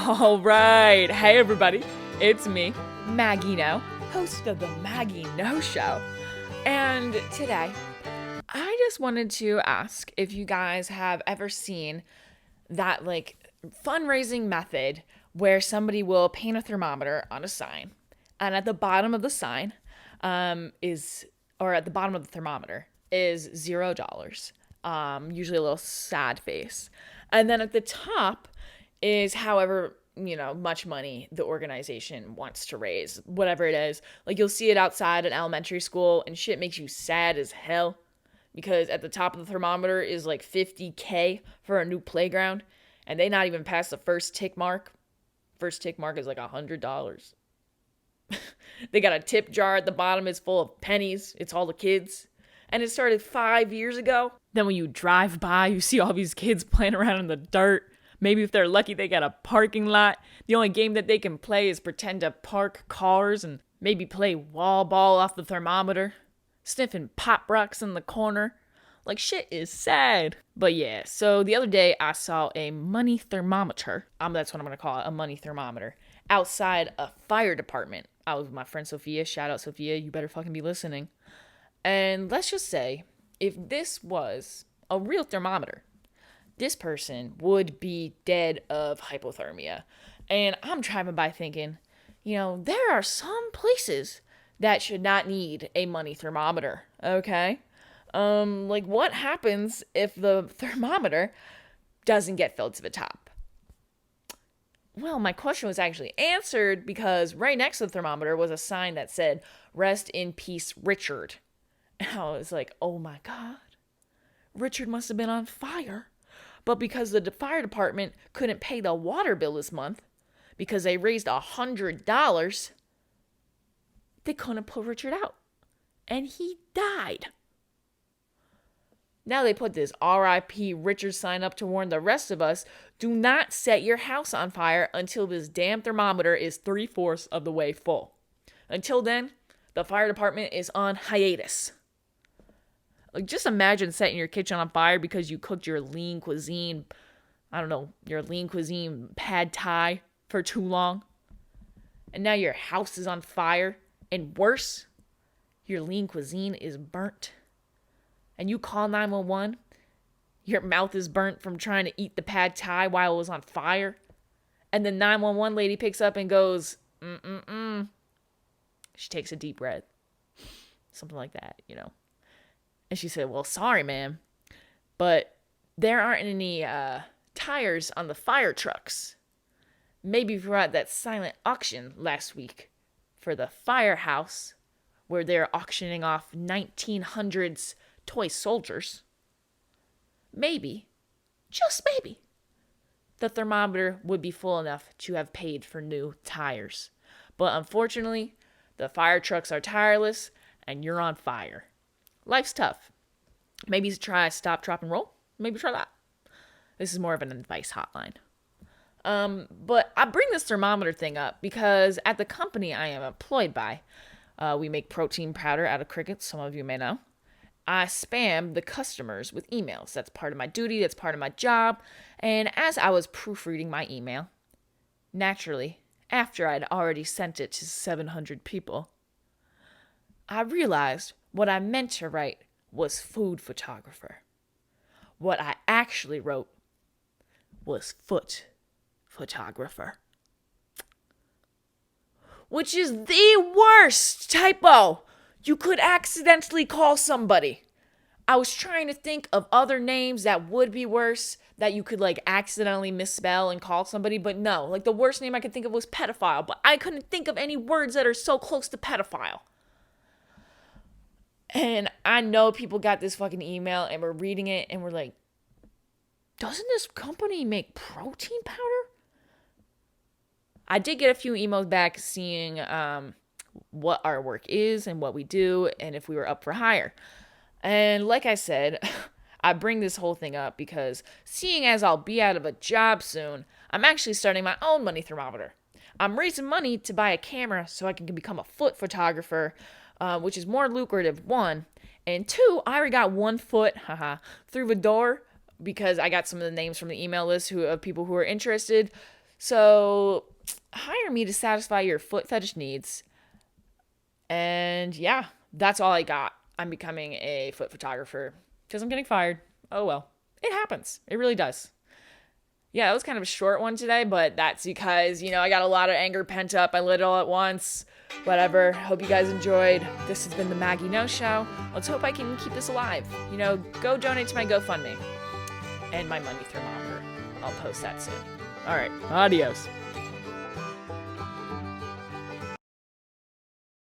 All right. Hey, everybody. It's me, Maggie Noe, host of the Maggie Noe Show. And today, I just wanted to ask if you guys have ever seen that fundraising method where somebody will paint a thermometer on a sign, and at the bottom of the sign at the bottom of the thermometer is $0. Usually a little sad face. And then at the top is however, much money the organization wants to raise, whatever it is. Like, you'll see it outside an elementary school and shit makes you sad as hell because at the top of the thermometer is like $50K for a new playground and they not even passed the first tick mark. First tick mark is like $100. They got a tip jar at the bottom. It's full of pennies. It's all the kids. And it started 5 years ago. Then when you drive by, you see all these kids playing around in the dirt. Maybe if they're lucky, they got a parking lot. The only game that they can play is pretend to park cars and maybe play wall ball off the thermometer. Sniffing Pop Rocks in the corner. Like, shit is sad. But yeah, so the other day I saw a money thermometer. That's what I'm going to call it, a money thermometer. Outside a fire department. I was with my friend Sophia. Shout out, Sophia. You better fucking be listening. And let's just say, if this was a real thermometer, this person would be dead of hypothermia. And I'm driving by thinking, there are some places that should not need a money thermometer, okay? What happens if the thermometer doesn't get filled to the top? Well, my question was actually answered because right next to the thermometer was a sign that said, "Rest in peace, Richard." And I was like, oh my God, Richard must have been on fire. But because the fire department couldn't pay the water bill this month, because they raised $100, they couldn't pull Richard out. And he died. Now they put this R.I.P. Richard sign up to warn the rest of us, do not set your house on fire until this damn thermometer is 3/4 of the way full. Until then, the fire department is on hiatus. Just imagine setting your kitchen on fire because you cooked your lean cuisine, your lean cuisine pad thai for too long. And now your house is on fire. And worse, your lean cuisine is burnt. And you call 911. Your mouth is burnt from trying to eat the pad thai while it was on fire. And the 911 lady picks up and goes, She takes a deep breath. Something like that, And she said, well, sorry, ma'am, but there aren't any tires on the fire trucks. Maybe if you were at that silent auction last week for the firehouse where they're auctioning off 1900s toy soldiers, maybe, just maybe, the thermometer would be full enough to have paid for new tires. But unfortunately, the fire trucks are tireless and you're on fire. Life's tough. Maybe try stop, drop, and roll. Maybe try that. This is more of an advice hotline. But I bring this thermometer thing up because at the company I am employed by, we make protein powder out of crickets, some of you may know. I spam the customers with emails. That's part of my duty. That's part of my job. And as I was proofreading my email, naturally, after I'd already sent it to 700 people, I realized what I meant to write was food photographer. What I actually wrote was foot photographer. Which is the worst typo you could accidentally call somebody. I was trying to think of other names that would be worse that you could accidentally misspell and call somebody, but no. The worst name I could think of was pedophile, but I couldn't think of any words that are so close to pedophile. And I know people got this fucking email and we're reading it and we're like, doesn't this company make protein powder? I did get a few emails back seeing what our work is and what we do and if we were up for hire. And like I said, I bring this whole thing up because seeing as I'll be out of a job soon, I'm actually starting my own money thermometer. I'm raising money to buy a camera so I can become a foot photographer, which is more lucrative, one. And two, I already got 1 foot through the door because I got some of the names from the email list of people who are interested. So hire me to satisfy your foot fetish needs. And yeah, that's all I got. I'm becoming a foot photographer because I'm getting fired. Oh well, it happens. It really does. Yeah, that was kind of a short one today, but that's because, I got a lot of anger pent up. I lit it all at once. Whatever. Hope you guys enjoyed. This has been the Maggie Noe Show. Let's hope I can keep this alive. Go donate to my GoFundMe and my money thermometer. I'll post that soon. All right. Adios.